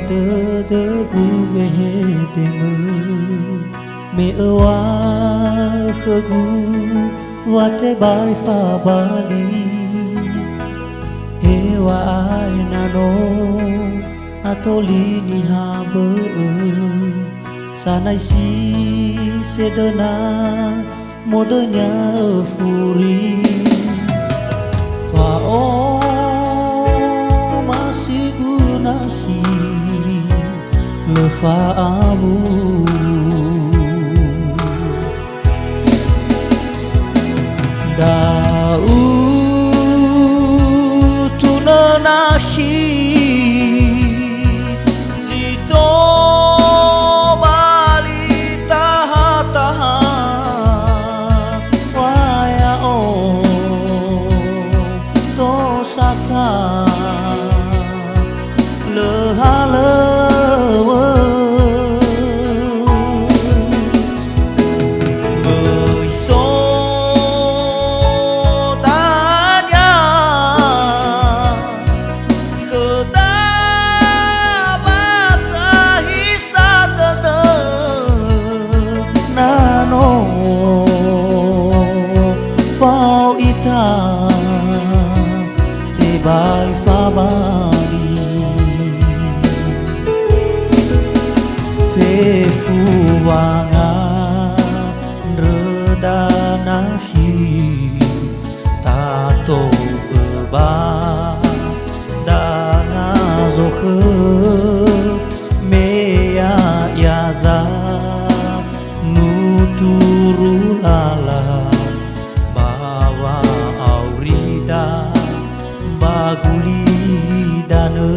tơ tơ gu về tìm mẹ ơi khơ gu và thế bài pha bali he wa ai na no atoli ni ha bơ sanai si sedana modanya furi fa o masih gunahi lefa amu dau tunanahi zito bali taha taha waya o to sasa leha lewe bài pha bali phê phu wanga reda nahi tato ba danga zo khơ me ya ya za nu turu lala bawa aurida baguli dana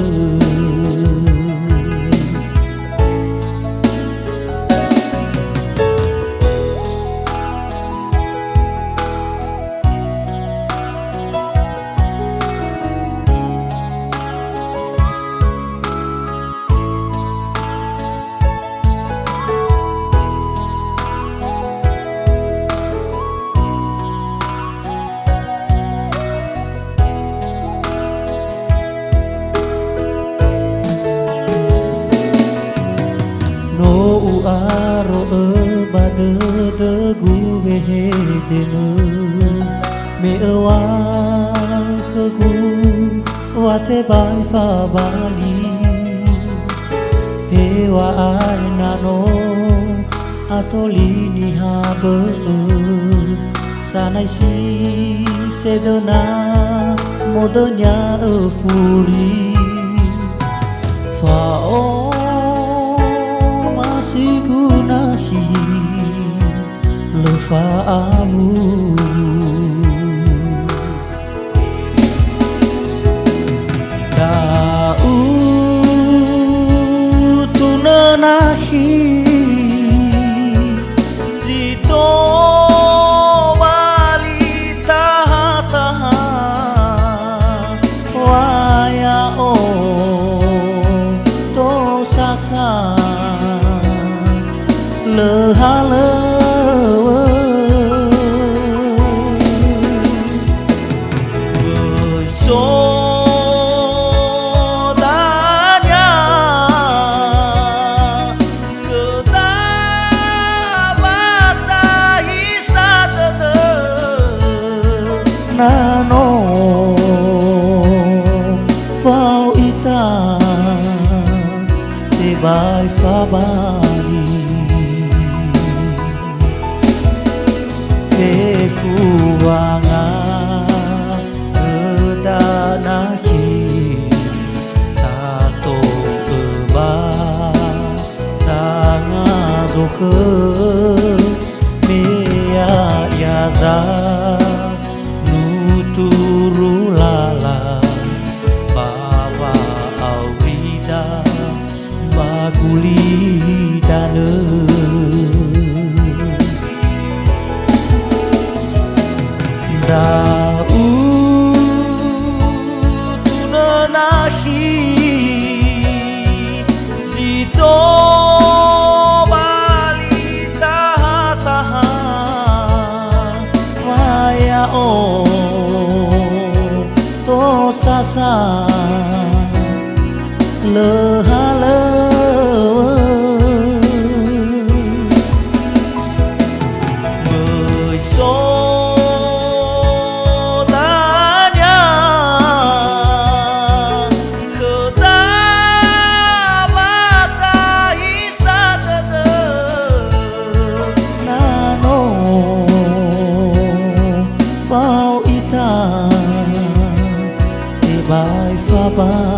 aro bade de gu ve de me wa khơ gu wa te bai pha bali he wa ai na no atoli ni ha bơ sanai si sedana modanya furi fa o sigunahi lefa amu dau tunanahi zito bali taha taha waya o to sasa leha lewe besodanya ketabata hisatete nano fau ita te bai fa bali phu wanga danahi tato ba tanga zo khơ me ya ya za nu turu lala bawa aurida baguli dana dau tunanahi zito bali taha taha waya o to sasa leha bài pha ba